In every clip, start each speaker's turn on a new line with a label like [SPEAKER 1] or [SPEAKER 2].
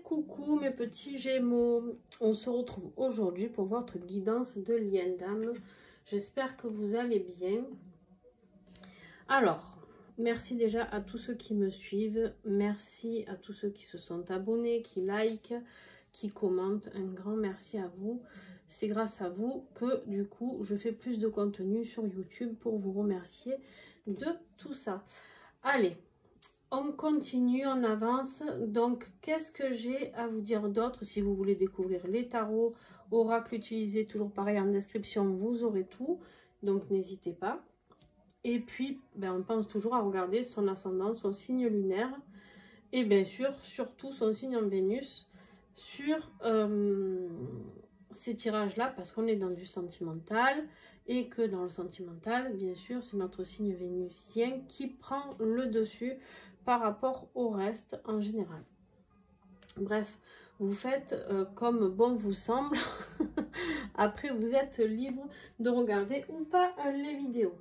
[SPEAKER 1] Coucou mes petits Gémeaux, on se retrouve aujourd'hui pour votre guidance de lien d'âme. J'espère que vous allez bien. Alors, merci déjà à tous ceux qui me suivent, merci à tous ceux qui se sont abonnés, qui likent, qui commentent. Un grand merci à vous. C'est grâce à vous que du coup je fais plus de contenu sur YouTube pour vous remercier de tout ça. Allez, on continue, on avance. Donc, qu'est-ce que j'ai à vous dire d'autre? Si vous voulez découvrir les tarots, oracles utilisés, toujours pareil en description, vous aurez tout. Donc, n'hésitez pas. Et puis, on pense toujours à regarder son ascendant, son signe lunaire. Et bien sûr, surtout son signe en Vénus sur ces tirages-là, parce qu'on est dans du sentimental. Et que dans le sentimental, bien sûr, c'est notre signe vénusien qui prend le dessus par rapport au reste en général. Bref, vous faites comme bon vous semble. Après, vous êtes libre de regarder ou pas les vidéos.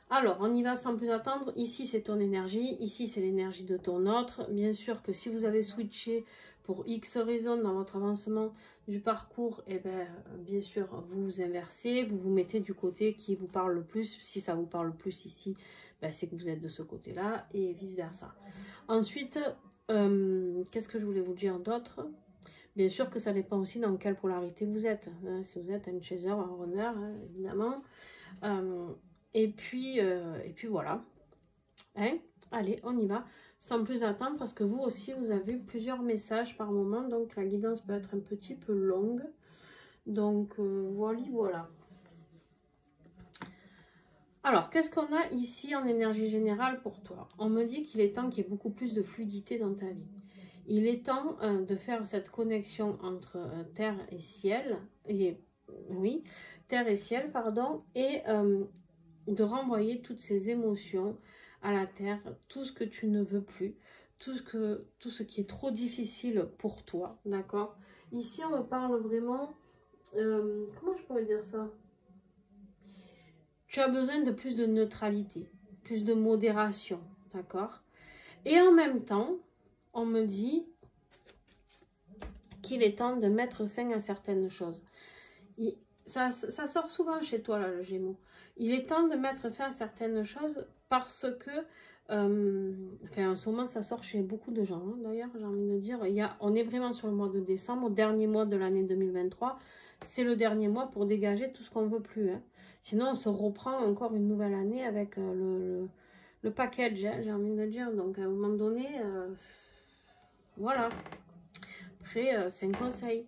[SPEAKER 1] Alors, on y va sans plus attendre. Ici, c'est ton énergie. Ici, c'est l'énergie de ton autre. Bien sûr que si vous avez switché pour X raisons dans votre avancement du parcours, et bien sûr, vous vous inversez. Vous vous mettez du côté qui vous parle le plus. Si ça vous parle le plus ici, c'est que vous êtes de ce côté-là et vice-versa. Ensuite, qu'est-ce que je voulais vous dire d'autre? Bien sûr que ça dépend aussi dans quelle polarité vous êtes. Si vous êtes un chaser, un runner, évidemment. Et puis voilà. Allez, on y va. Sans plus attendre, parce que vous aussi, vous avez plusieurs messages par moment. Donc, la guidance peut être un petit peu longue. Donc, voilà. Alors, qu'est-ce qu'on a ici en énergie générale pour toi? On me dit qu'il est temps qu'il y ait beaucoup plus de fluidité dans ta vie. Il est temps de faire cette connexion entre terre et ciel. Oui, terre et ciel, pardon. Et de renvoyer toutes ces émotions à la terre, tout ce que tu ne veux plus, tout ce qui est trop difficile pour toi, d'accord? Ici, on me parle vraiment, comment je pourrais dire ça? Tu as besoin de plus de neutralité, plus de modération, d'accord? Et en même temps, on me dit qu'il est temps de mettre fin à certaines choses. Ça sort souvent chez toi, là, le Gémeaux. Il est temps de mettre fin à certaines choses parce que, en ce moment, ça sort chez beaucoup de gens, hein, d'ailleurs, j'ai envie de dire. On est vraiment sur le mois de décembre, dernier mois de l'année 2023. C'est le dernier mois pour dégager tout ce qu'on ne veut plus. Hein. Sinon, on se reprend encore une nouvelle année avec le package, hein, j'ai envie de dire. Donc, à un moment donné, voilà. Après, c'est un conseil.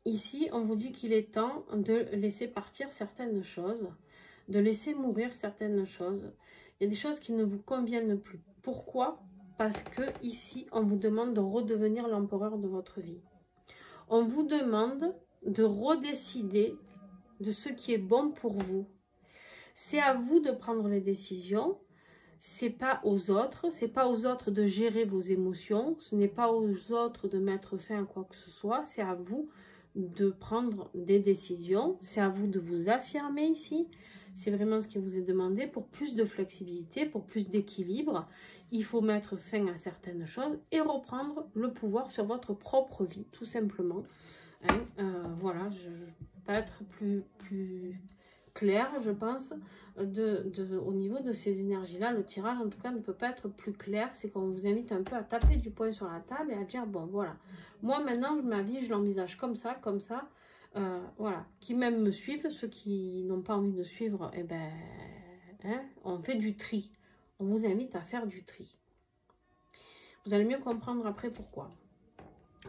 [SPEAKER 1] Ici, on vous dit qu'il est temps de laisser partir certaines choses, de laisser mourir certaines choses. Il y a des choses qui ne vous conviennent plus. Pourquoi? Parce que ici, on vous demande de redevenir l'empereur de votre vie. On vous demande de redécider de ce qui est bon pour vous. C'est à vous de prendre les décisions. C'est pas aux autres. C'est pas aux autres de gérer vos émotions. Ce n'est pas aux autres de mettre fin à quoi que ce soit. C'est à vous de prendre des décisions, c'est à vous de vous affirmer ici, c'est vraiment ce qui vous est demandé. Pour plus de flexibilité, pour plus d'équilibre, il faut mettre fin à certaines choses et reprendre le pouvoir sur votre propre vie, tout simplement. Hein, voilà, je ne peux pas être plus clair, je pense, au niveau de ces énergies-là. Le tirage, en tout cas, ne peut pas être plus clair. C'est qu'on vous invite un peu à taper du poing sur la table et à dire, bon, voilà. Moi, maintenant, ma vie, je l'envisage comme ça. Voilà. Qui même me suivent, ceux qui n'ont pas envie de suivre, on fait du tri. On vous invite à faire du tri. Vous allez mieux comprendre après pourquoi.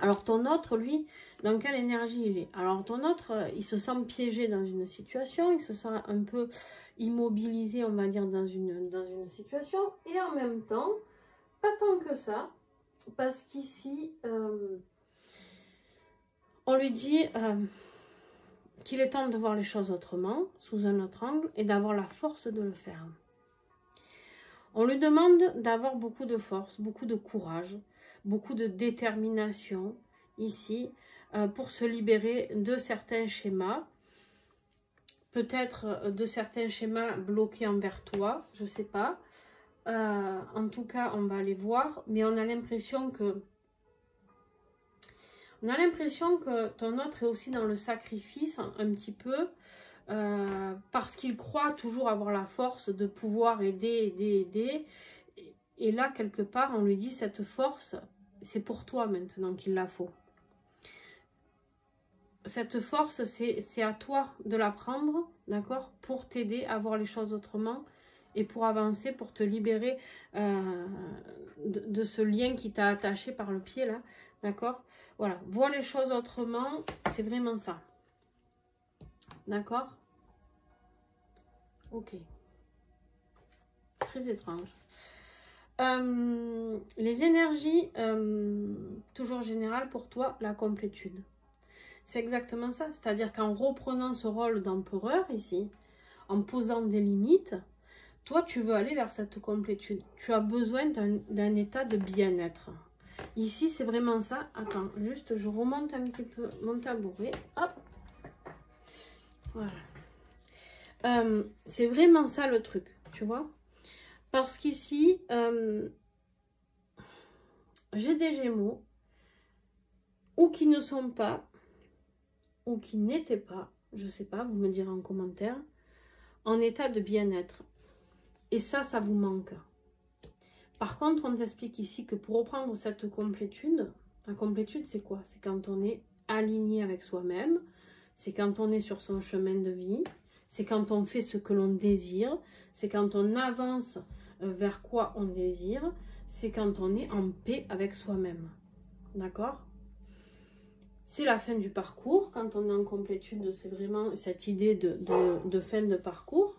[SPEAKER 1] Alors, ton autre, lui, dans quelle énergie il est? Alors, ton autre, il se sent piégé dans une situation, il se sent un peu immobilisé, on va dire, dans une situation. Et en même temps, pas tant que ça, parce qu'ici, on lui dit qu'il est temps de voir les choses autrement, sous un autre angle, et d'avoir la force de le faire. On lui demande d'avoir beaucoup de force, beaucoup de courage, beaucoup de détermination ici pour se libérer de certains schémas, peut-être de certains schémas bloqués envers toi, je ne sais pas. En tout cas, on va aller voir, mais on a l'impression que On a l'impression que ton autre est aussi dans le sacrifice un petit peu. Parce qu'il croit toujours avoir la force de pouvoir aider. Et là, quelque part, on lui dit, cette force, c'est pour toi maintenant qu'il la faut. Cette force, c'est à toi de la prendre, d'accord, pour t'aider à voir les choses autrement et pour avancer, pour te libérer de ce lien qui t'a attaché par le pied, là, d'accord. Voilà, vois les choses autrement, c'est vraiment ça. D'accord. Ok. Très étrange. Les énergies, toujours générales pour toi, la complétude. C'est exactement ça. C'est-à-dire qu'en reprenant ce rôle d'empereur ici, en posant des limites, toi, tu veux aller vers cette complétude. Tu as besoin d'un état de bien-être. Ici, c'est vraiment ça. Attends, juste, je remonte un petit peu mon tabouret. Hop. Voilà. C'est vraiment ça le truc, tu vois. Parce qu'ici, j'ai des Gémeaux, ou qui ne sont pas, ou qui n'étaient pas, je ne sais pas, vous me direz en commentaire, en état de bien-être. Et ça vous manque. Par contre, on t'explique ici que pour reprendre cette complétude, la complétude, c'est quoi? C'est quand on est aligné avec soi-même, c'est quand on est sur son chemin de vie, c'est quand on fait ce que l'on désire, c'est quand on avance vers quoi on désire, c'est quand on est en paix avec soi-même. D'accord? C'est la fin du parcours. Quand on est en complétude, c'est vraiment cette idée de fin de parcours.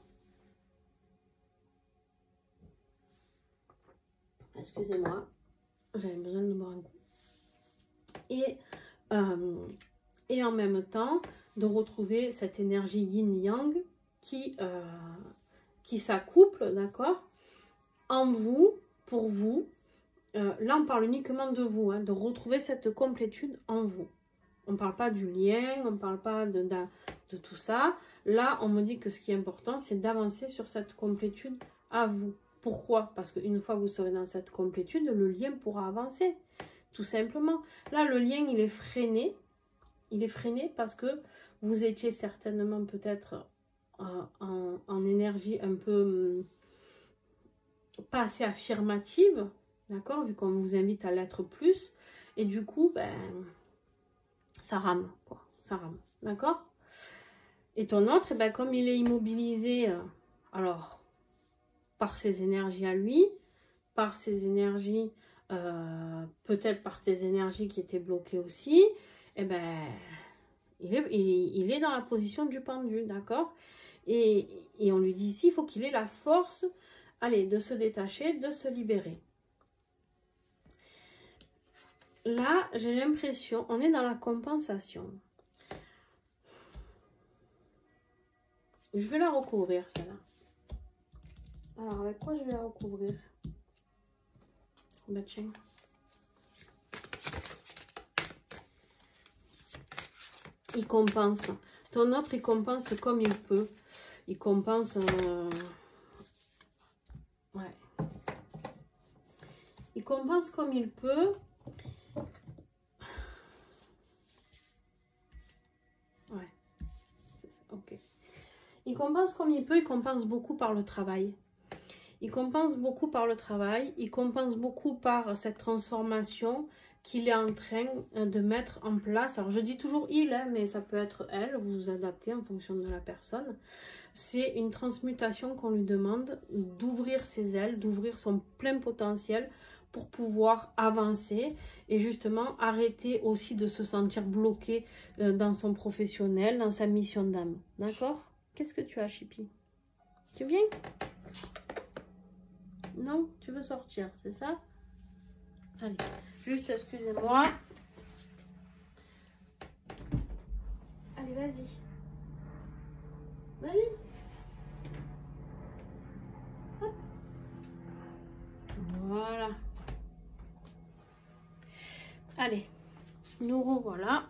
[SPEAKER 1] Excusez-moi, j'avais besoin de boire un coup. Et en même temps, de retrouver cette énergie yin-yang qui s'accouple, d'accord, en vous, pour vous. Là, on parle uniquement de vous, hein, de retrouver cette complétude en vous. On ne parle pas du lien, on ne parle pas de tout ça. Là, on me dit que ce qui est important, c'est d'avancer sur cette complétude à vous. Pourquoi? Parce qu'une fois que vous serez dans cette complétude, le lien pourra avancer. Tout simplement. Là, le lien, il est freiné. Il est freiné parce que vous étiez certainement peut-être en énergie un peu pas assez affirmative. D'accord? Vu qu'on vous invite à l'être plus. Et du coup, ben, ça rame, quoi. Ça rame. D'accord? Et ton autre, ben, comme il est immobilisé, alors, par ses énergies à lui, par ses énergies, peut-être par tes énergies qui étaient bloquées aussi, et ben, il est dans la position du pendu, d'accord? Et on lui dit ici, il faut qu'il ait la force, allez, de se détacher, de se libérer. Là, j'ai l'impression, on est dans la compensation. Je vais la recouvrir, celle-là. Alors, avec quoi je vais la recouvrir? Ben, tiens. Il compense. Ton autre, il compense comme il peut. Il compense... ouais. Il compense comme il peut. Ouais. Ok. Il compense comme il peut. Il compense beaucoup par le travail. Il compense beaucoup par le travail. Il compense beaucoup par cette transformation qu'il est en train de mettre en place. Alors, je dis toujours il, hein, mais ça peut être elle. Vous vous adaptez en fonction de la personne. C'est une transmutation qu'on lui demande d'ouvrir ses ailes, d'ouvrir son plein potentiel pour pouvoir avancer et justement arrêter aussi de se sentir bloqué dans son professionnel, dans sa mission d'âme. D'accord? Qu'est-ce que tu as, Chippy? Tu viens? Non? Tu veux sortir, c'est ça? Allez, juste excusez-moi. Allez, vas-y. Vas-y. Hop. Voilà. Allez, nous revoilà.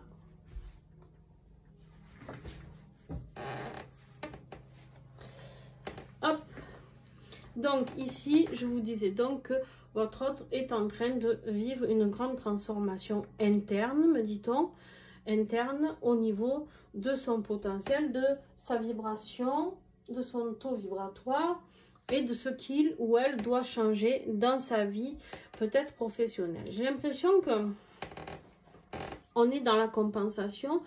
[SPEAKER 1] Hop. Donc ici, je vous disais donc que votre autre est en train de vivre une grande transformation interne, me dit-on, interne au niveau de son potentiel, de sa vibration, de son taux vibratoire et de ce qu'il ou elle doit changer dans sa vie, peut-être professionnelle. J'ai l'impression que on est dans la compensation,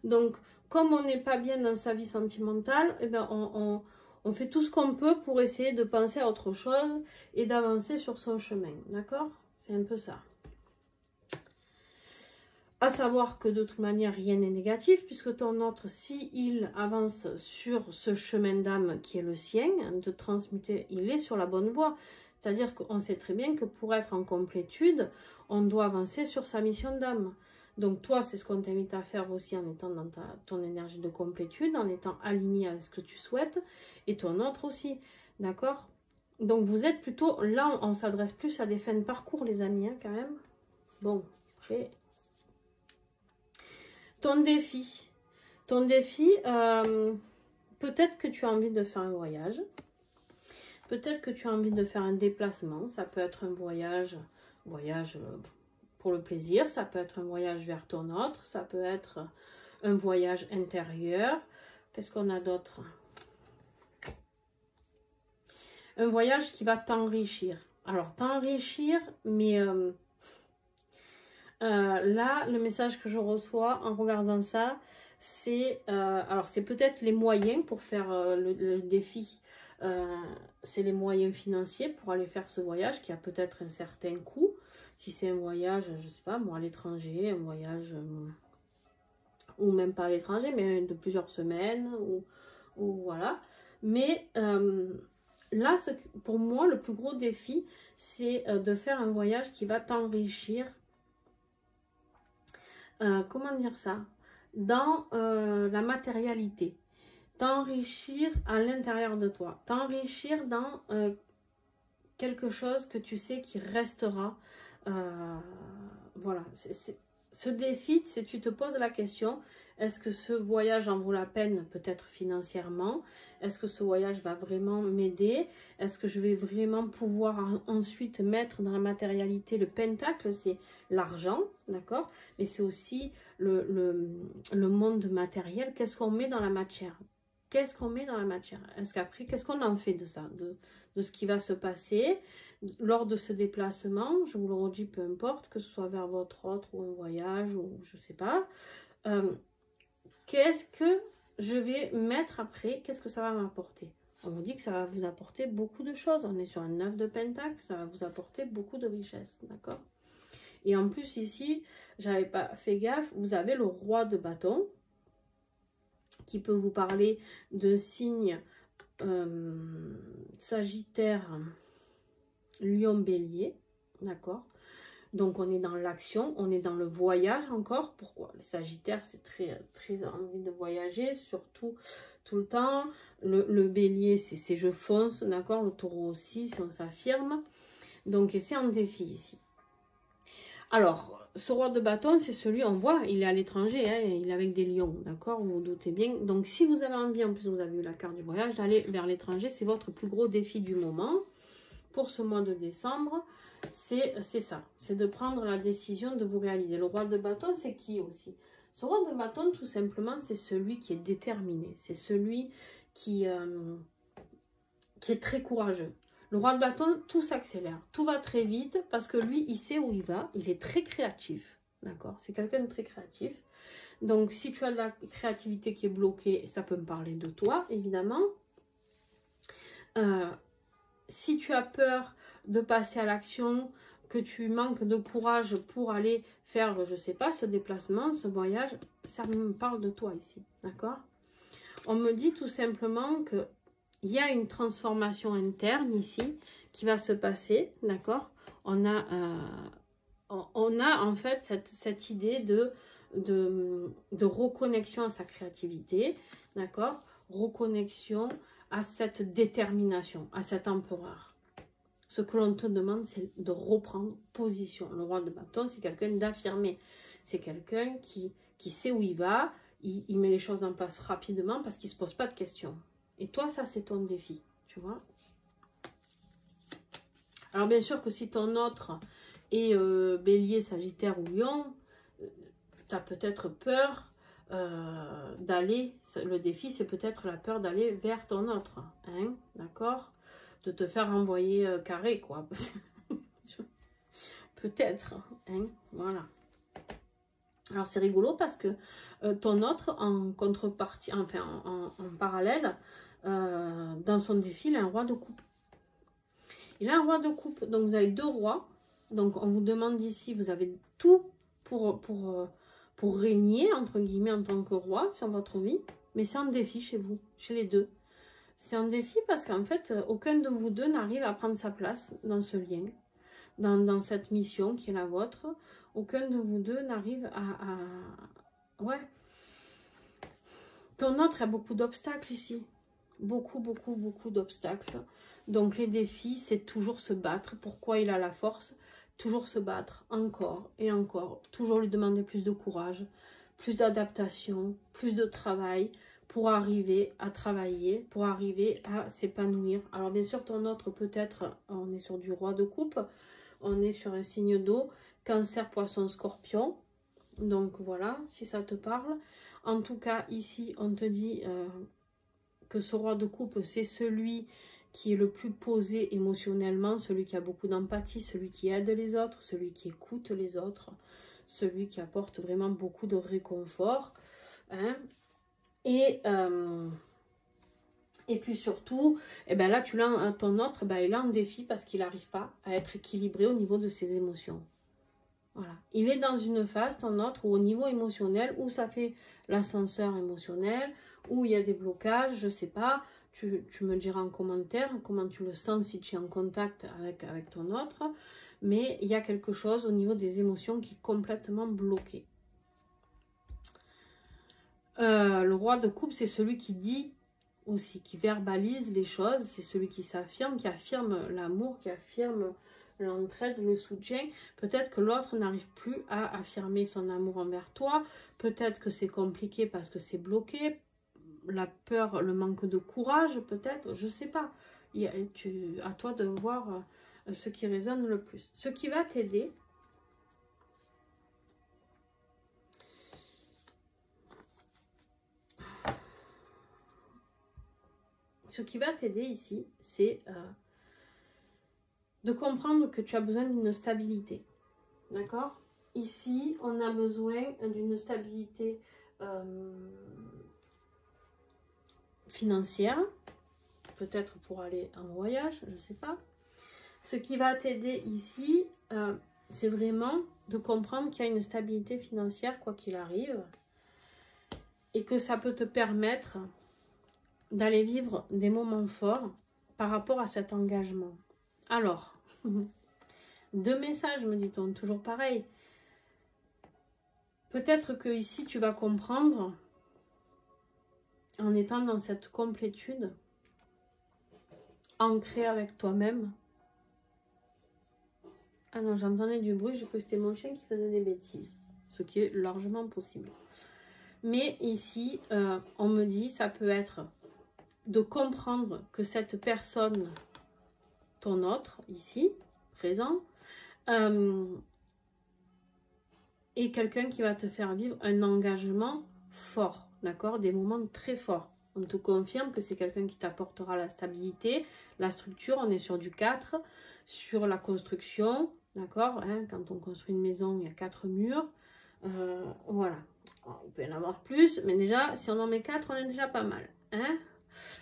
[SPEAKER 1] donc comme on n'est pas bien dans sa vie sentimentale, eh bien on fait tout ce qu'on peut pour essayer de penser à autre chose et d'avancer sur son chemin, d'accord? C'est un peu ça. À savoir que de toute manière, rien n'est négatif, puisque ton autre, s'il avance sur ce chemin d'âme qui est le sien, de transmuter, il est sur la bonne voie. C'est-à-dire qu'on sait très bien que pour être en complétude, on doit avancer sur sa mission d'âme. Donc toi, c'est ce qu'on t'invite à faire aussi en étant dans ton énergie de complétude, en étant aligné avec ce que tu souhaites, et ton autre aussi, d'accord? Donc vous êtes plutôt, là on s'adresse plus à des fins de parcours les amis, hein, quand même. Bon, après... Ton défi, peut-être que tu as envie de faire un voyage, peut-être que tu as envie de faire un déplacement, ça peut être un voyage pour le plaisir, ça peut être un voyage vers ton autre, ça peut être un voyage intérieur. Qu'est-ce qu'on a d'autre? Un voyage qui va t'enrichir. Alors, t'enrichir, mais... là, le message que je reçois en regardant ça, c'est alors c'est peut-être les moyens pour faire le défi. C'est les moyens financiers pour aller faire ce voyage qui a peut-être un certain coût. Si c'est un voyage, je sais pas moi, à l'étranger, un voyage ou même pas à l'étranger, mais de plusieurs semaines ou voilà. Mais là, pour moi, le plus gros défi, c'est de faire un voyage qui va t'enrichir. Comment dire ça, dans la matérialité, t'enrichir à l'intérieur de toi, t'enrichir dans quelque chose que tu sais qui restera. Voilà, ce défi, c'est tu te poses la question, est-ce que ce voyage en vaut la peine, peut-être financièrement? Est-ce que ce voyage va vraiment m'aider? Est-ce que je vais vraiment pouvoir ensuite mettre dans la matérialité? Le pentacle, c'est l'argent, d'accord? Mais c'est aussi le monde matériel. Qu'est-ce qu'on met dans la matière? Qu'est-ce qu'on met dans la matière? Est-ce qu'après, qu'est-ce qu'on en fait de ça? De ce qui va se passer lors de ce déplacement? Je vous le redis, peu importe, que ce soit vers votre autre ou un voyage ou je sais pas. Qu'est-ce que je vais mettre après? Qu'est-ce que ça va m'apporter? On vous dit que ça va vous apporter beaucoup de choses. On est sur un 9 de pentacle, ça va vous apporter beaucoup de richesse, d'accord? Et en plus ici, j'avais pas fait gaffe, vous avez le roi de bâton qui peut vous parler de signes Sagittaire, Lion, Bélier, d'accord? Donc on est dans l'action, on est dans le voyage encore. Pourquoi? Les Sagittaires, c'est très envie de voyager, surtout tout le temps. Le Bélier, c'est je fonce, d'accord? Le Taureau aussi, si on s'affirme. Donc et c'est un défi ici. Alors, ce roi de bâton, c'est celui, on voit, il est à l'étranger, hein, il est avec des lions, d'accord? Vous vous doutez bien. Donc, si vous avez envie, en plus vous avez eu la carte du voyage, d'aller vers l'étranger, c'est votre plus gros défi du moment. Pour ce mois de décembre, c'est ça, c'est de prendre la décision de vous réaliser. Le roi de bâton, c'est qui aussi? Ce roi de bâton, tout simplement, c'est celui qui est déterminé, c'est celui qui est très courageux. Le roi de bâton, tout s'accélère, tout va très vite parce que lui, il sait où il va, il est très créatif, d'accord? C'est quelqu'un de très créatif. Donc, si tu as de la créativité qui est bloquée, ça peut me parler de toi, évidemment. Si tu as peur de passer à l'action, que tu manques de courage pour aller faire, je sais pas, ce déplacement, ce voyage, ça me parle de toi ici, d'accord? On me dit tout simplement que il y a une transformation interne ici qui va se passer, d'accord? On a en fait cette idée de reconnexion à sa créativité, d'accord? Reconnexion à cette détermination, à cet empereur. Ce que l'on te demande, c'est de reprendre position. Le roi de bâton, c'est quelqu'un d'affirmé. C'est quelqu'un qui sait où il va, il met les choses en place rapidement parce qu'il ne se pose pas de questions. Et toi, ça, c'est ton défi, tu vois. Alors bien sûr que si ton autre est bélier, sagittaire ou lion, tu as peut-être peur d'aller, le défi c'est peut-être la peur d'aller vers ton autre, hein, d'accord, de te faire envoyer carré, quoi. Peut-être, hein, voilà. Alors c'est rigolo parce que ton autre en contrepartie, enfin en parallèle, dans son défi, il a un roi de coupe. Il a un roi de coupe, donc vous avez 2 rois. Donc on vous demande ici, vous avez tout pour régner, entre guillemets, en tant que roi sur votre vie. Mais c'est un défi chez vous, chez les deux. C'est un défi parce qu'en fait, aucun de vous deux n'arrive à prendre sa place dans ce lien, dans cette mission qui est la vôtre. Aucun de vous deux n'arrive à... Ouais. Ton autre a beaucoup d'obstacles ici. Beaucoup d'obstacles. Donc les défis, c'est toujours se battre. Pourquoi il a la force? Toujours se battre, encore et encore. Toujours lui demander plus de courage, plus d'adaptation, plus de travail pour arriver à travailler, pour arriver à s'épanouir. Alors bien sûr, ton autre peut-être, on est sur du roi de coupe, on est sur un signe d'eau, Cancer, Poisson, Scorpion. Donc voilà, si ça te parle. En tout cas, ici, on te dit que ce roi de coupe, c'est celui qui est le plus posé émotionnellement, celui qui a beaucoup d'empathie, celui qui aide les autres, celui qui écoute les autres, celui qui apporte vraiment beaucoup de réconfort. Hein. Et puis surtout, eh ben là, tu l'as, ton autre, ben, il a un défi parce qu'il n'arrive pas à être équilibré au niveau de ses émotions. Voilà. Il est dans une phase, ton autre, où au niveau émotionnel, où ça fait l'ascenseur émotionnel, où il y a des blocages, je ne sais pas. Tu me diras en commentaire comment tu le sens si tu es en contact avec ton autre. Mais il y a quelque chose au niveau des émotions qui est complètement bloqué. Le roi de coupe, c'est celui qui dit aussi, qui verbalise les choses. C'est celui qui s'affirme, qui affirme l'amour, qui affirme l'entraide, le soutien. Peut-être que l'autre n'arrive plus à affirmer son amour envers toi. Peut-être que c'est compliqué parce que c'est bloqué. La peur, le manque de courage, peut-être, je sais pas. À toi de voir ce qui résonne le plus. Ce qui va t'aider, ici, c'est de comprendre que tu as besoin d'une stabilité. D'accord? Ici, on a besoin d'une stabilité financière, peut-être pour aller en voyage, je ne sais pas. Ce qui va t'aider ici, c'est vraiment de comprendre qu'il y a une stabilité financière, quoi qu'il arrive, et que ça peut te permettre d'aller vivre des moments forts par rapport à cet engagement. Alors, 2 messages, me dit-on, toujours pareil. Peut-être que ici, tu vas comprendre, en étant dans cette complétude, ancrée avec toi-même. Ah non, j'entendais du bruit, j'ai cru que c'était mon chien qui faisait des bêtises, ce qui est largement possible. Mais ici, on me dit, ça peut être de comprendre que cette personne, ton autre, ici, présent, est quelqu'un qui va te faire vivre un engagement fort, d'accord? Des moments très forts. On te confirme que c'est quelqu'un qui t'apportera la stabilité, la structure, on est sur du 4, sur la construction, d'accord? Hein, quand on construit une maison, il y a 4 murs, voilà. Il peut y en avoir plus, mais déjà, si on en met 4, on est déjà pas mal, hein?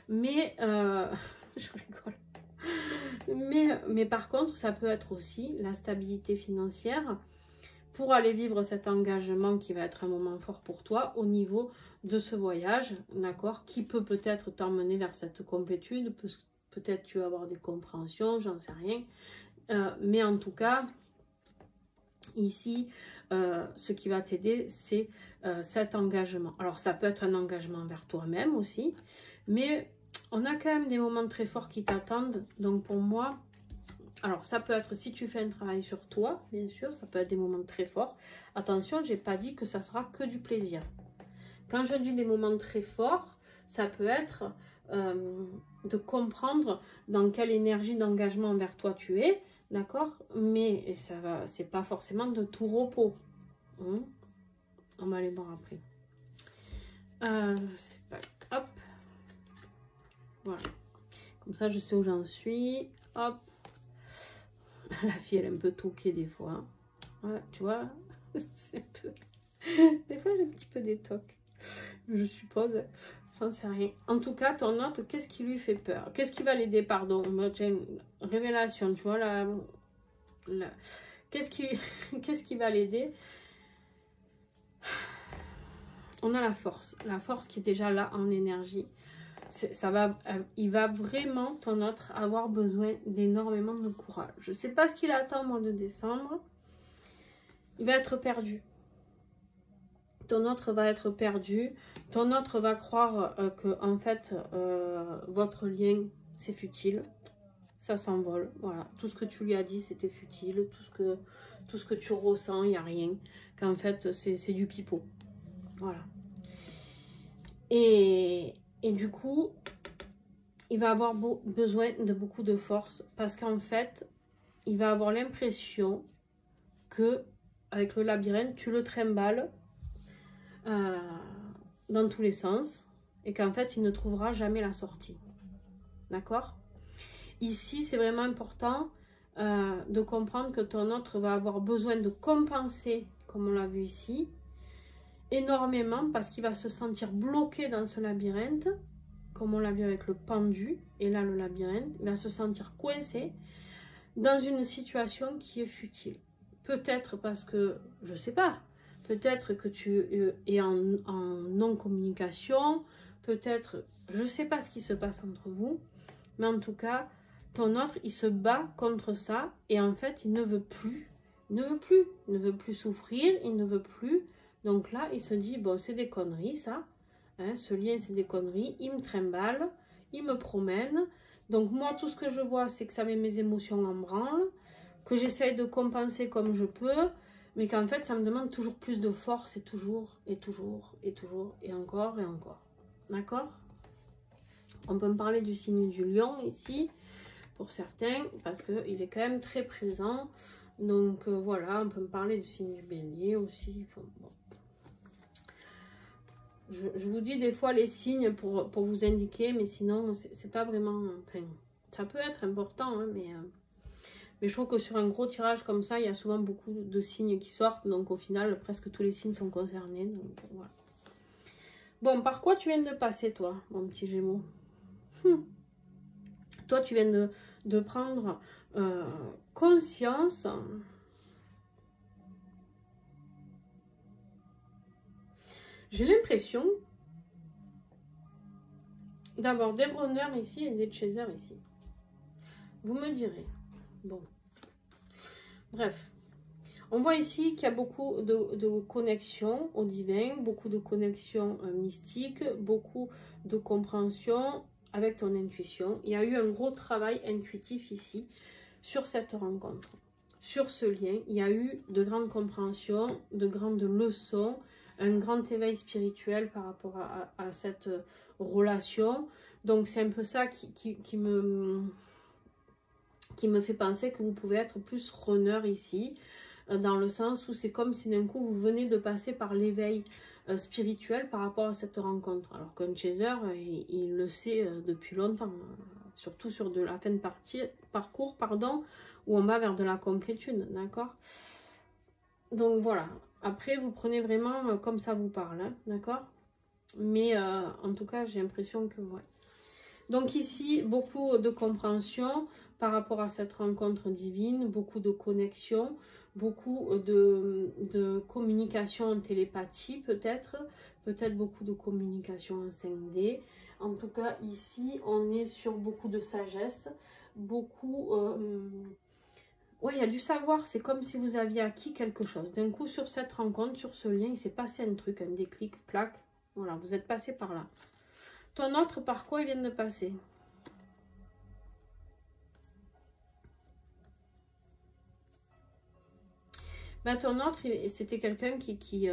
[SPEAKER 1] Mais, je rigole. Mais par contre, ça peut être aussi la stabilité financière pour aller vivre cet engagement qui va être un moment fort pour toi au niveau de ce voyage, d'accord, qui peut peut-être t'emmener vers cette complétude, peut-être tu vas avoir des compréhensions, j'en sais rien, mais en tout cas, ici, ce qui va t'aider, c'est cet engagement. Alors, ça peut être un engagement envers toi-même aussi, mais on a quand même des moments très forts qui t'attendent, donc pour moi... Alors, ça peut être, si tu fais un travail sur toi, bien sûr, ça peut être des moments très forts. Attention, je n'ai pas dit que ça sera que du plaisir. Quand je dis des moments très forts, ça peut être de comprendre dans quelle énergie d'engagement envers toi tu es, d'accord? Mais ça va, c'est pas forcément de tout repos. Hein. On va aller voir après. Hop. Voilà. Comme ça, je sais où j'en suis. Hop. La fille, elle est un peu toquée des fois. Ouais, tu vois, c'est un peu... Des fois, j'ai un petit peu des tocs. Je suppose. J'en sais rien. En tout cas, ton autre, qu'est-ce qui lui fait peur? Qu'est-ce qui va l'aider, pardon? J'ai une révélation, tu vois, qu'est-ce qui va l'aider? On a la force qui est déjà là en énergie. Il va vraiment, ton autre, avoir besoin d'énormément de courage. Je ne sais pas ce qu'il attend au mois de décembre. Il va être perdu. Ton autre va être perdu. Ton autre va croire que, en fait, votre lien, c'est futile. Ça s'envole. Voilà. Tout ce que tu lui as dit, c'était futile. Tout ce que tu ressens, il n'y a rien. Qu'en fait, c'est du pipeau. Voilà. Et du coup, il va avoir besoin de beaucoup de force parce qu'en fait, il va avoir l'impression que avec le labyrinthe, tu le trimbales dans tous les sens et qu'en fait, il ne trouvera jamais la sortie. D'accord? Ici, c'est vraiment important de comprendre que ton autre va avoir besoin de compenser, comme on l'a vu ici, énormément parce qu'il va se sentir bloqué dans ce labyrinthe, comme on l'a vu avec le pendu, et là le labyrinthe, il va se sentir coincé dans une situation qui est futile. Peut-être parce que, je sais pas, peut-être que tu es en non-communication, peut-être, je sais pas ce qui se passe entre vous, mais en tout cas, ton autre, il se bat contre ça, et en fait, il ne veut plus, il ne veut plus souffrir, il ne veut plus. Donc là, il se dit, bon, c'est des conneries, ça. Hein, ce lien, c'est des conneries. Il me trimballe, il me promène. Donc moi, tout ce que je vois, c'est que ça met mes émotions en branle, que j'essaye de compenser comme je peux, mais qu'en fait, ça me demande toujours plus de force, et toujours, et toujours, et toujours, et encore, et encore. D'accord? On peut me parler du signe du lion ici, pour certains, parce qu'il est quand même très présent. Donc voilà, on peut me parler du signe du bélier aussi. Enfin, bon. Je vous dis des fois les signes pour vous indiquer, mais sinon, c'est pas vraiment... Enfin, ça peut être important, hein, mais je trouve que sur un gros tirage comme ça, il y a souvent beaucoup de signes qui sortent. Donc au final, presque tous les signes sont concernés. Donc voilà. Bon, par quoi tu viens de passer, toi, mon petit Gémeaux? Toi, tu viens de prendre conscience... J'ai l'impression d'avoir des runners ici et des chasers ici. Vous me direz. Bon. Bref. On voit ici qu'il y a beaucoup de connexions au divin, beaucoup de connexions mystiques, beaucoup de compréhension avec ton intuition. Il y a eu un gros travail intuitif ici sur cette rencontre. Sur ce lien, il y a eu de grandes compréhensions, de grandes leçons, un grand éveil spirituel par rapport à cette relation. Donc c'est un peu ça qui me fait penser que vous pouvez être plus runner ici, dans le sens où c'est comme si d'un coup vous venez de passer par l'éveil spirituel par rapport à cette rencontre. Alors qu'un chaser, il le sait depuis longtemps, surtout sur de la fin de parcours, pardon, où on va vers de la complétude, d'accord? Donc voilà. Après, vous prenez vraiment comme ça vous parle, hein, d'accord? Mais en tout cas, j'ai l'impression que... Ouais. Donc ici, beaucoup de compréhension par rapport à cette rencontre divine, beaucoup de connexion, beaucoup de communication en télépathie peut-être beaucoup de communication en 5D. En tout cas, ici, on est sur beaucoup de sagesse, beaucoup... Ouais, il y a du savoir, c'est comme si vous aviez acquis quelque chose. D'un coup, sur cette rencontre, sur ce lien, il s'est passé un truc, un déclic, clac. Voilà, vous êtes passé par là. Ton autre, par quoi il vient de passer? Ben, ton autre, c'était quelqu'un qui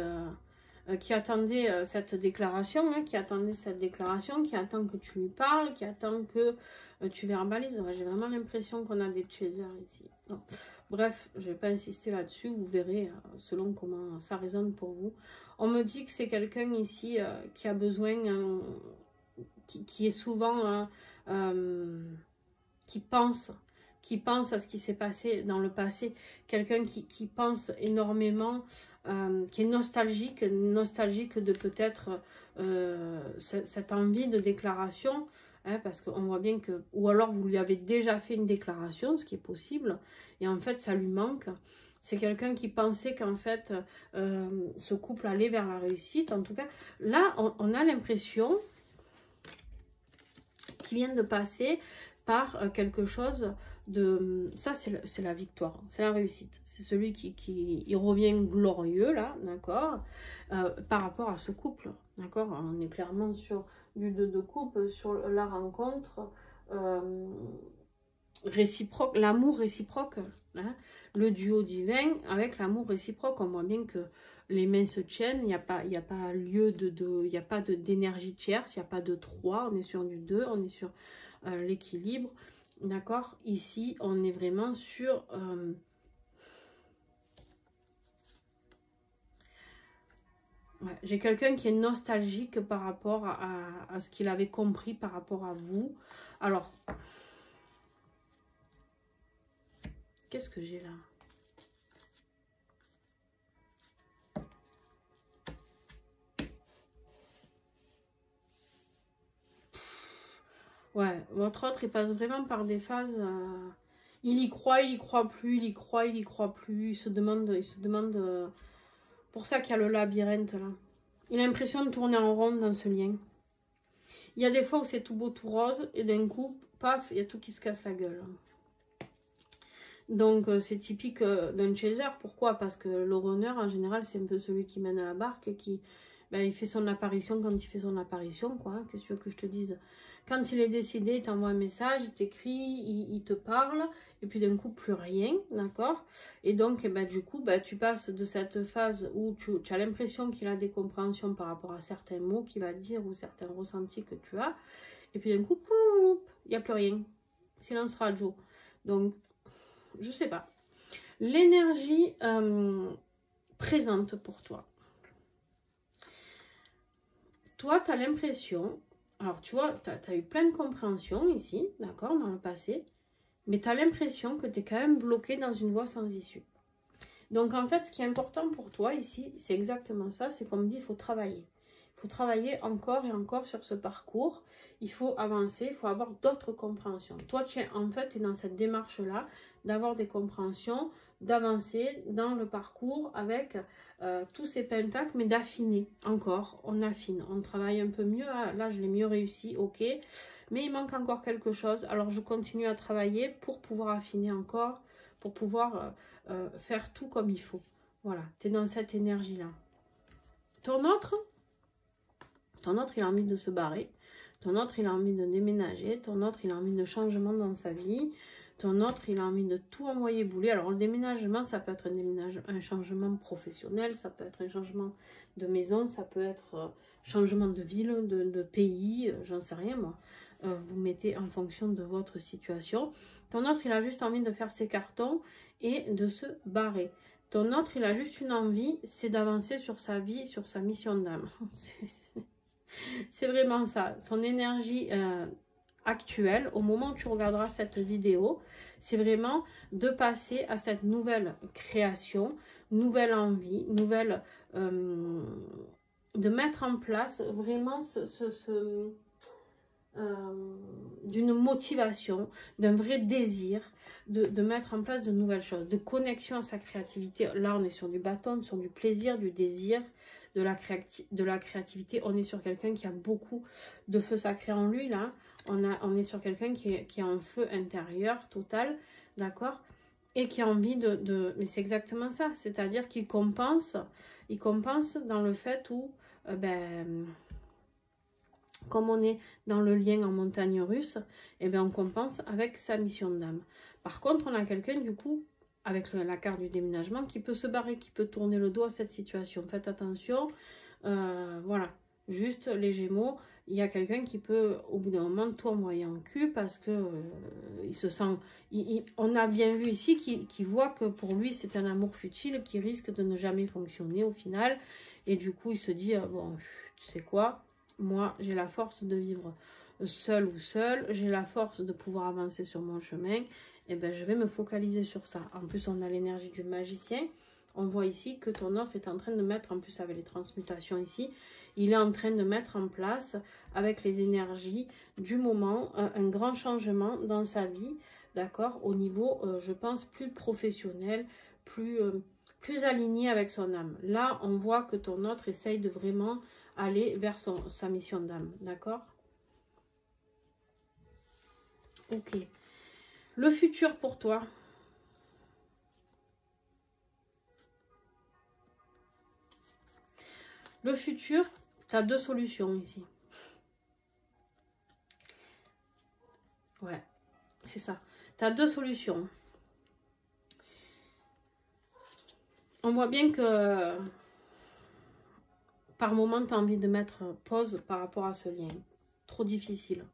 [SPEAKER 1] qui attendait cette déclaration, hein, qui attendait cette déclaration, qui attend que tu lui parles, qui attend que tu verbalises. Ouais, j'ai vraiment l'impression qu'on a des chasers ici. Non. Bref, je ne vais pas insister là-dessus, vous verrez selon comment ça résonne pour vous. On me dit que c'est quelqu'un ici qui a besoin, qui est souvent, qui pense à ce qui s'est passé dans le passé, quelqu'un qui pense énormément, qui est nostalgique de peut-être cette envie de déclaration, hein, parce qu'on voit bien que, ou alors vous lui avez déjà fait une déclaration, ce qui est possible, et en fait ça lui manque. C'est quelqu'un qui pensait qu'en fait ce couple allait vers la réussite. En tout cas, là on a l'impression qu'il vient de passer par quelque chose de... Ça, c'est la victoire, c'est la réussite. C'est celui qui il revient glorieux, là, d'accord, par rapport à ce couple, d'accord. On est clairement sur du 2 de coupe, sur la rencontre réciproque, l'amour réciproque, hein, le duo divin avec l'amour réciproque. On voit bien que les mains se tiennent, il n'y a pas lieu il n'y a pas d'énergie tierce, il n'y a pas de 3, on est sur du 2, on est sur l'équilibre, d'accord. Ici, on est vraiment sur... ouais, j'ai quelqu'un qui est nostalgique par rapport à ce qu'il avait compris par rapport à vous. Alors, qu'est-ce que j'ai là? Ouais, votre autre, il passe vraiment par des phases... il y croit plus, il y croit plus. Il se demande... pour ça qu'il y a le labyrinthe, là. Il a l'impression de tourner en rond dans ce lien. Il y a des fois où c'est tout beau, tout rose, et d'un coup, paf, il y a tout qui se casse la gueule. Donc, c'est typique d'un chaser. Pourquoi? Parce que le runner, en général, c'est un peu celui qui mène à la barque et qui... Ben, il fait son apparition quand il fait son apparition, quoi. Hein. Qu'est-ce que tu veux que je te dise? Quand il est décidé, il t'envoie un message, il t'écrit, il te parle, et puis d'un coup, plus rien, d'accord? Et donc, ben, du coup, ben, tu passes de cette phase où tu as l'impression qu'il a des compréhensions par rapport à certains mots qu'il va dire ou certains ressentis que tu as, et puis d'un coup, il n'y a plus rien. Silence radio. Donc, je sais pas. L'énergie présente pour toi. Toi, tu as l'impression, alors tu vois, tu as eu plein de compréhension ici, d'accord, dans le passé, mais tu as l'impression que tu es quand même bloqué dans une voie sans issue. Donc en fait, ce qui est important pour toi ici, c'est exactement ça, c'est comme dit, il faut travailler. Il faut travailler encore et encore sur ce parcours, il faut avancer, il faut avoir d'autres compréhensions. Toi, tu es en fait dans cette démarche-là, d'avoir des compréhensions, d'avancer dans le parcours avec tous ces pentacles, mais d'affiner encore. On affine, on travaille un peu mieux. Ah, là, je l'ai mieux réussi, ok. Mais il manque encore quelque chose. Alors, je continue à travailler pour pouvoir affiner encore, pour pouvoir faire tout comme il faut. Voilà, tu es dans cette énergie-là. Ton autre, il a envie de se barrer. Ton autre, il a envie de déménager. Ton autre, il a envie de changement dans sa vie. Ton autre, il a envie de tout envoyer bouler. Alors, le déménagement, ça peut être un changement professionnel, ça peut être un changement de maison, ça peut être changement de ville, de pays, j'en sais rien, moi. Vous mettez en fonction de votre situation. Ton autre, il a juste envie de faire ses cartons et de se barrer. Ton autre, il a juste une envie, c'est d'avancer sur sa vie, sur sa mission d'âme. C'est vraiment ça. Son énergie... actuelle, au moment où tu regarderas cette vidéo, c'est vraiment de passer à cette nouvelle création, nouvelle envie, nouvelle de mettre en place vraiment d'une motivation, d'un vrai désir de mettre en place de nouvelles choses, de connexion à sa créativité. Là, on est sur du bâton, sur du plaisir, du désir, de la créativité. On est sur quelqu'un qui a beaucoup de feu sacré en lui, là. On est sur quelqu'un qui a un feu intérieur total, d'accord, et qui a envie mais c'est exactement ça, c'est-à-dire qu'il compense dans le fait où, comme on est dans le lien en montagne russe, et bien on compense avec sa mission d'âme. Par contre, on a quelqu'un, du coup, avec la carte du déménagement, qui peut se barrer, qui peut tourner le dos à cette situation. Faites attention, Voilà, juste les Gémeaux, il y a quelqu'un qui peut au bout d'un moment tout envoyer en cul parce que il se sent... on a bien vu ici qu'il voit que pour lui c'est un amour futile qui risque de ne jamais fonctionner au final. Et du coup il se dit, bon, tu sais quoi, moi j'ai la force de vivre seul ou seul, j'ai la force de pouvoir avancer sur mon chemin, et ben je vais me focaliser sur ça. En plus on a l'énergie du magicien. On voit ici que ton autre est en train de mettre, en plus avec les transmutations ici, il est en train de mettre en place, avec les énergies du moment, un grand changement dans sa vie, d'accord, au niveau, je pense, plus professionnel, plus aligné avec son âme. Là, on voit que ton autre essaye de vraiment aller vers sa mission d'âme, d'accord? Ok. Le futur pour toi. Le futur, tu as deux solutions ici. Ouais, c'est ça. Tu as deux solutions. On voit bien que par moment, tu as envie de mettre pause par rapport à ce lien. Trop difficile.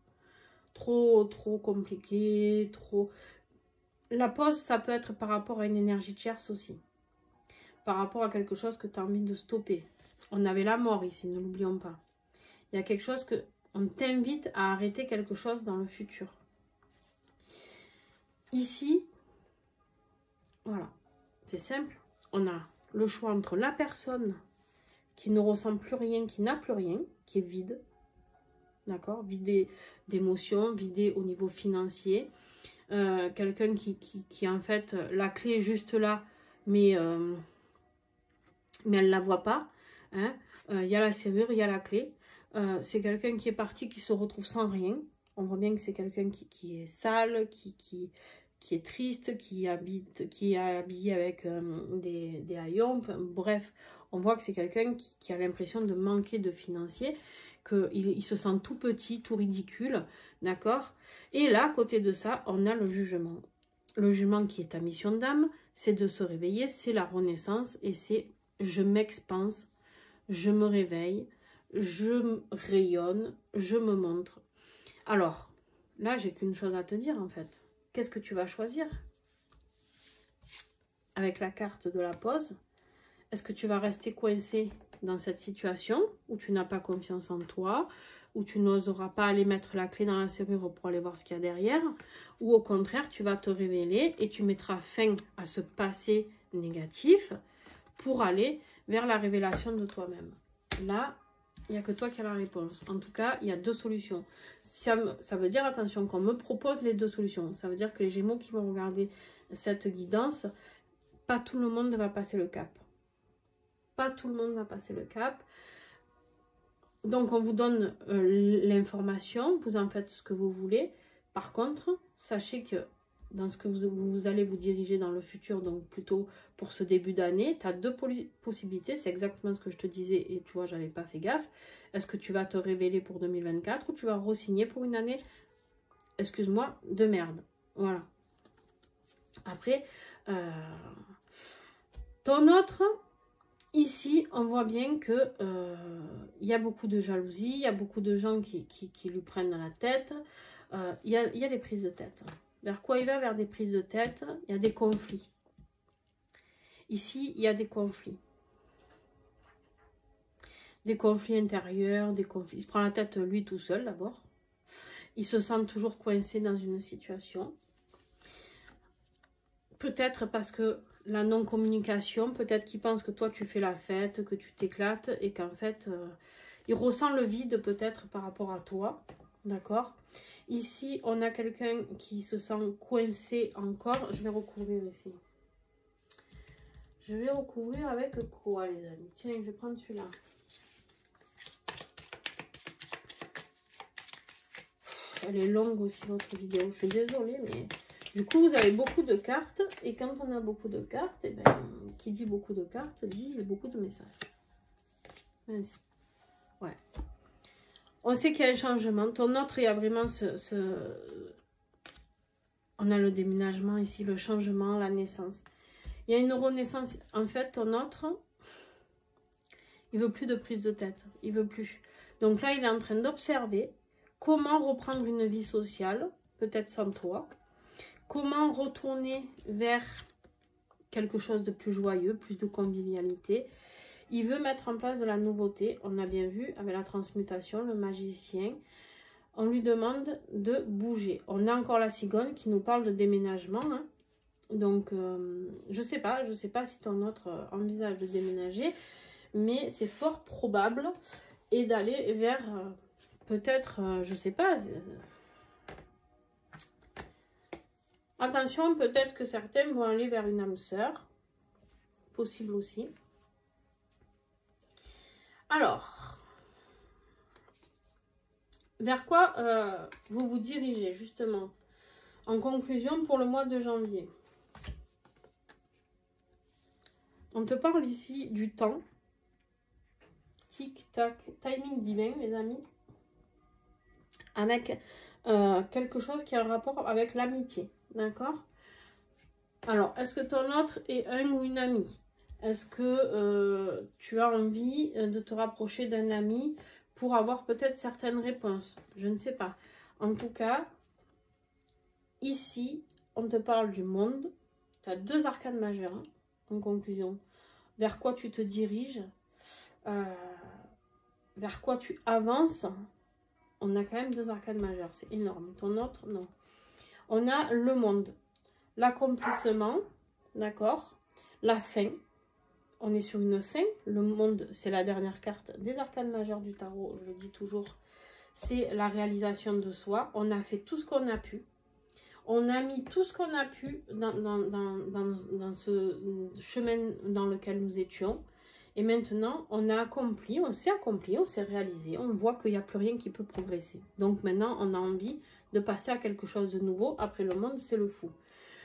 [SPEAKER 1] Trop compliqué. Trop... La pause, ça peut être par rapport à une énergie tierce aussi. Par rapport à quelque chose que tu as envie de stopper. On avait la mort ici, ne l'oublions pas. Il y a quelque chose que... On t'invite à arrêter quelque chose dans le futur. Ici, voilà, c'est simple. On a le choix entre la personne qui ne ressent plus rien, qui n'a plus rien, qui est vide, d'accord, vidé d'émotions, vidé au niveau financier. Quelqu'un qui en fait, la clé est juste là, mais elle ne la voit pas. Hein. Il y a la serrure, il y a la clé. C'est quelqu'un qui est parti, qui se retrouve sans rien. On voit bien que c'est quelqu'un qui est sale, qui est triste, qui est habillé avec des haillons. Bref, on voit que c'est quelqu'un qui a l'impression de manquer de financier, qu'il se sent tout petit, tout ridicule, d'accord? Et là, à côté de ça, on a le jugement. Le jugement qui est ta mission d'âme, c'est de se réveiller, c'est la renaissance, et c'est je m'expanse, je me réveille, je rayonne, je me montre. Alors, là, j'ai qu'une chose à te dire, en fait. Qu'est-ce que tu vas choisir? Avec la carte de la pause, est-ce que tu vas rester coincé dans cette situation où tu n'as pas confiance en toi, où tu n'oseras pas aller mettre la clé dans la serrure pour aller voir ce qu'il y a derrière, ou au contraire, tu vas te révéler et tu mettras fin à ce passé négatif pour aller vers la révélation de toi-même. Là, il n'y a que toi qui as la réponse. En tout cas, il y a deux solutions. Ça veut dire, attention, qu'on me propose les deux solutions. Ça veut dire que les Gémeaux qui vont regarder cette guidance, pas tout le monde va passer le cap. Pas tout le monde va passer le cap. Donc, on vous donne l'information. Vous en faites ce que vous voulez. Par contre, sachez que dans ce que vous allez vous diriger dans le futur, donc plutôt pour ce début d'année, tu as deux possibilités. C'est exactement ce que je te disais et tu vois, j'avais pas fait gaffe. Est-ce que tu vas te révéler pour 2024 ou tu vas re-signer pour une année, excuse-moi, de merde. Voilà. Après, ton autre, ici, on voit bien que y a beaucoup de jalousie, il y a beaucoup de gens qui lui prennent dans la tête. Il y a des prises de tête. Vers quoi il va? Vers des prises de tête. Il y a des conflits. Ici, il y a des conflits. Des conflits intérieurs, des conflits. Il se prend la tête lui tout seul d'abord. Il se sent toujours coincé dans une situation. Peut-être parce que la non-communication, peut-être qu'il pense que toi tu fais la fête, que tu t'éclates et qu'en fait, il ressent le vide peut-être par rapport à toi. D'accord? Ici, on a quelqu'un qui se sent coincé encore. Je vais recouvrir ici. Je vais recouvrir avec quoi, les amis? Tiens, je vais prendre celui-là. Elle est longue aussi, votre vidéo. Je suis désolée, mais du coup, vous avez beaucoup de cartes. Et quand on a beaucoup de cartes, eh ben, qui dit beaucoup de cartes, dit beaucoup de messages. Ainsi. Ouais. On sait qu'il y a un changement. Ton autre, il y a vraiment on a le déménagement ici, le changement, la naissance. Il y a une renaissance. En fait, ton autre, Il veut plus de prise de tête. Il veut plus. Donc là, il est en train d'observer comment reprendre une vie sociale, peut-être sans toi. Comment retourner vers quelque chose de plus joyeux, plus de convivialité. Il veut mettre en place de la nouveauté. On a bien vu avec la transmutation, le magicien. On lui demande de bouger. On a encore la cigogne qui nous parle de déménagement. Hein. Donc, je sais pas si ton autre envisage de déménager. Mais c'est fort probable. Et d'aller vers, peut-être, je sais pas. Attention, peut-être que certains vont aller vers une âme sœur. Possible aussi. Alors, vers quoi vous vous dirigez justement en conclusion pour le mois de janvier? On te parle ici du temps. Tic, tac, timing divin, les amis. Avec quelque chose qui a un rapport avec l'amitié. D'accord? Alors, est-ce que ton autre est un ou une amie? Est-ce que tu as envie de te rapprocher d'un ami pour avoir peut-être certaines réponses? Je ne sais pas. En tout cas, ici, on te parle du monde. Tu as 2 arcanes majeures, hein, en conclusion. Vers quoi tu te diriges? Vers quoi tu avances? On a quand même 2 arcanes majeures. C'est énorme. Ton autre, non. On a le monde. L'accomplissement. D'accord? La fin. On est sur une fin. Le monde, c'est la dernière carte des arcanes majeures du tarot. Je le dis toujours. C'est la réalisation de soi. On a fait tout ce qu'on a pu. On a mis tout ce qu'on a pu dans ce chemin dans lequel nous étions. Et maintenant, on a accompli, on s'est réalisé. On voit qu'il n'y a plus rien qui peut progresser. Donc maintenant, on a envie de passer à quelque chose de nouveau. Après le monde, c'est le fou.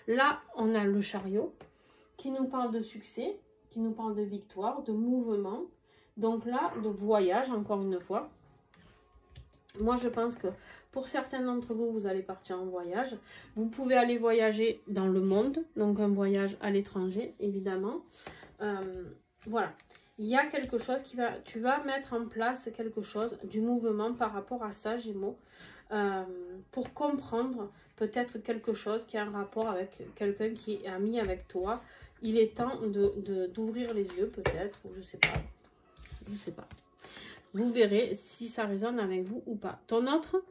[SPEAKER 1] Là, on a le chariot qui nous parle de succès, qui nous parle de victoire, de mouvement. Donc là, de voyage, encore une fois. Moi, je pense que pour certains d'entre vous, vous allez partir en voyage. Vous pouvez aller voyager dans le monde, donc un voyage à l'étranger, évidemment. Voilà. Il y a quelque chose tu vas mettre en place quelque chose, du mouvement par rapport à ça, Gémeaux, pour comprendre peut-être quelque chose qui a un rapport avec quelqu'un qui est ami avec toi. Il est temps d'ouvrir les yeux peut-être, ou je sais pas. Je sais pas. Vous verrez si ça résonne avec vous ou pas. Ton autre,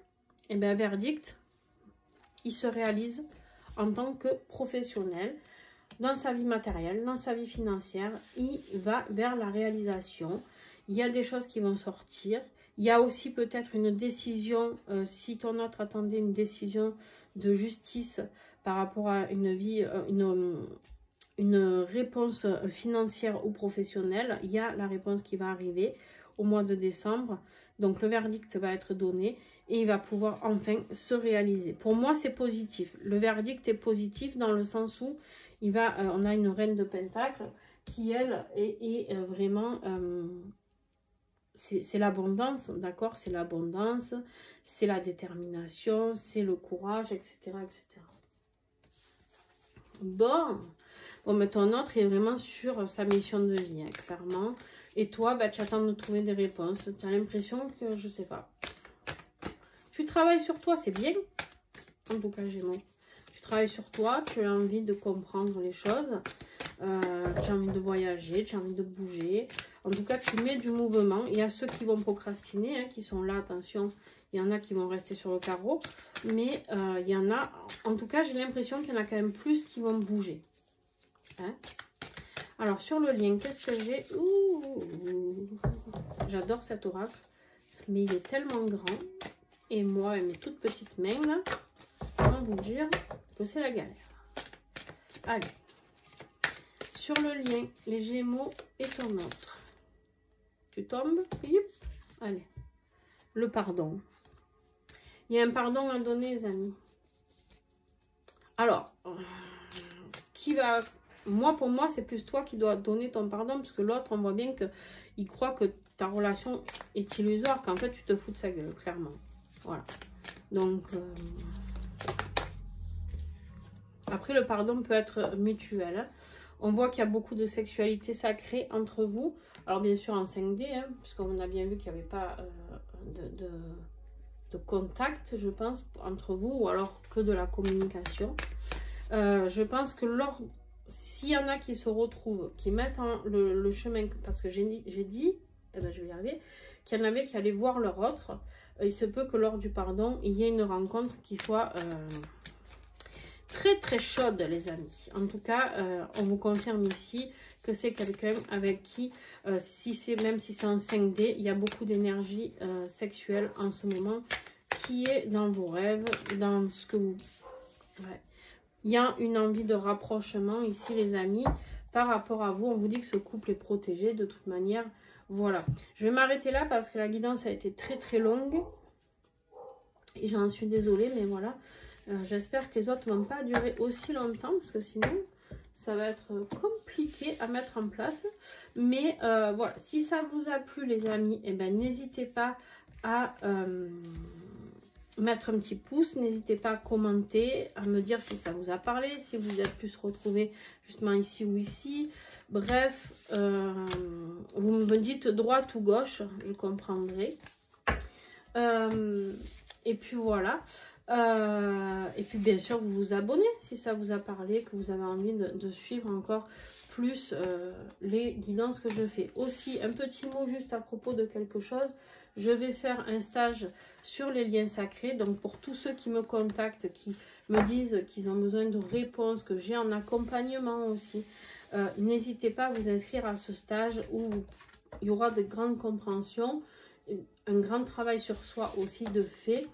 [SPEAKER 1] eh bien, verdict, il se réalise en tant que professionnel. Dans sa vie matérielle, dans sa vie financière, il va vers la réalisation. Il y a des choses qui vont sortir. Il y a aussi peut-être une décision, si ton autre attendait une décision de justice par rapport à une vie, une réponse financière ou professionnelle. Il y a la réponse qui va arriver au mois de décembre. Donc le verdict va être donné et il va pouvoir enfin se réaliser. Pour moi, c'est positif. Le verdict est positif dans le sens où on a une reine de Pentacle qui, elle, est vraiment... c'est l'abondance, d'accord? C'est l'abondance, c'est la détermination, c'est le courage, etc., etc. Bon, mais ton autre est vraiment sur sa mission de vie, hein, clairement. Et toi, bah, tu attends de trouver des réponses. Tu as l'impression que, je sais pas. Tu travailles sur toi, c'est bien. En tout cas, Gémeaux. Tu travailles sur toi, tu as envie de comprendre les choses. Tu as envie de voyager, tu as envie de bouger. En tout cas, tu mets du mouvement. Il y a ceux qui vont procrastiner, hein, qui sont là, attention. Il y en a qui vont rester sur le carreau. Mais il y en a, en tout cas, j'ai l'impression qu'il y en a quand même plus qui vont bouger. Hein? Alors, sur le lien, qu'est-ce que j'ai? J'adore cet oracle. Mais il est tellement grand. Et moi, avec mes toutes petites mains, là, comment vous dire que c'est la galère. Allez. Sur le lien, les Gémeaux et ton autre. Tu tombes. Youp. Allez. Le pardon. Il y a un pardon à donner, les amis. Alors, qui va... Moi, pour moi, c'est plus toi qui dois donner ton pardon, parce que l'autre, on voit bien qu'il croit que ta relation est illusoire, qu'en fait, tu te fous de sa gueule, clairement. Voilà. Donc, après, le pardon peut être mutuel. Hein. On voit qu'il y a beaucoup de sexualité sacrée entre vous. Alors bien sûr en 5D, hein, puisqu'on a bien vu qu'il n'y avait pas de contact, je pense, entre vous, ou alors que de la communication. Je pense que s'il y en a qui se retrouvent, qui mettent le chemin, parce que j'ai dit, eh ben, je vais y arriver, qu'il y en avait qui allaient voir leur autre, il se peut que lors du pardon, il y ait une rencontre qui soit très très chaude, les amis. En tout cas, on vous confirme ici que c'est quelqu'un avec qui, même si c'est en 5D, il y a beaucoup d'énergie sexuelle en ce moment qui est dans vos rêves, dans ce que vous... Ouais. Il y a une envie de rapprochement ici, les amis, par rapport à vous. On vous dit que ce couple est protégé de toute manière. Voilà. Je vais m'arrêter là parce que la guidance a été très très longue. Et j'en suis désolée, mais voilà. J'espère que les autres ne vont pas durer aussi longtemps parce que sinon, ça va être compliqué à mettre en place. Mais voilà, si ça vous a plu, les amis, eh ben, n'hésitez pas à... mettre un petit pouce, n'hésitez pas à commenter, à me dire si ça vous a parlé, si vous êtes plus retrouvés justement ici ou ici. Bref, vous me dites droite ou gauche, je comprendrai. Et puis voilà. Et puis bien sûr, vous vous abonnez si ça vous a parlé, que vous avez envie de suivre encore plus les guidances que je fais. Aussi, un petit mot juste à propos de quelque chose. Je vais faire un stage sur les liens sacrés. Donc, pour tous ceux qui me contactent, qui me disent qu'ils ont besoin de réponses, que j'ai en accompagnement aussi, n'hésitez pas à vous inscrire à ce stage où il y aura de grandes compréhensions, un grand travail sur soi aussi de fait.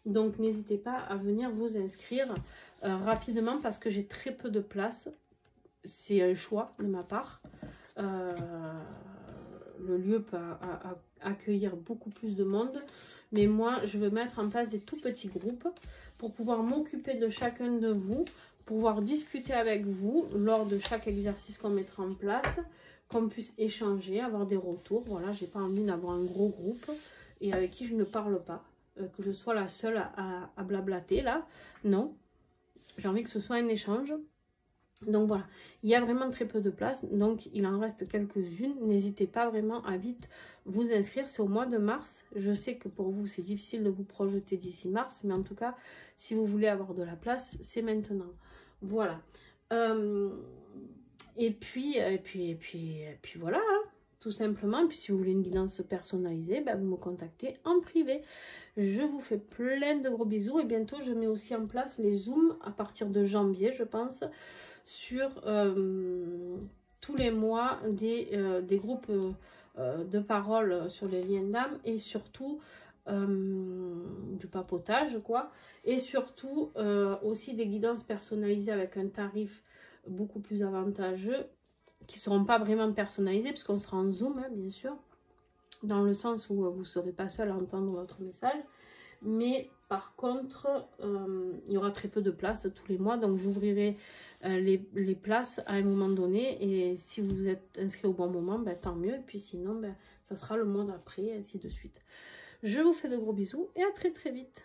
[SPEAKER 1] Donc, n'hésitez pas à venir vous inscrire rapidement parce que j'ai très peu de place. C'est un choix de ma part. Le lieu peut accueillir beaucoup plus de monde. Mais moi, je veux mettre en place des tout petits groupes pour pouvoir m'occuper de chacun de vous, pouvoir discuter avec vous lors de chaque exercice qu'on mettra en place, qu'on puisse échanger, avoir des retours. Voilà, j'ai pas envie d'avoir un gros groupe et avec qui je ne parle pas, que je sois la seule à blablater là. Non, j'ai envie que ce soit un échange. Donc voilà, il y a vraiment très peu de place, donc il en reste quelques-unes. N'hésitez pas vraiment à vite vous inscrire, c'est au mois de mars. Je sais que pour vous c'est difficile de vous projeter d'ici mars, mais en tout cas, si vous voulez avoir de la place, c'est maintenant. Voilà. Et puis voilà, hein, tout simplement. Et puis si vous voulez une guidance personnalisée, ben, vous me contactez en privé. Je vous fais plein de gros bisous et bientôt je mets aussi en place les zooms à partir de janvier, je pense, sur tous les mois des groupes de parole sur les liens d'âme et surtout du papotage quoi, et surtout aussi des guidances personnalisées avec un tarif beaucoup plus avantageux qui ne seront pas vraiment personnalisés puisqu'on sera en zoom hein, bien sûr, dans le sens où vous ne serez pas seul à entendre votre message. Mais par contre, il y aura très peu de places tous les mois. Donc, j'ouvrirai les places à un moment donné. Et si vous êtes inscrit au bon moment, ben, tant mieux. Et puis sinon, ben, ça sera le mois d'après, ainsi de suite. Je vous fais de gros bisous et à très très vite.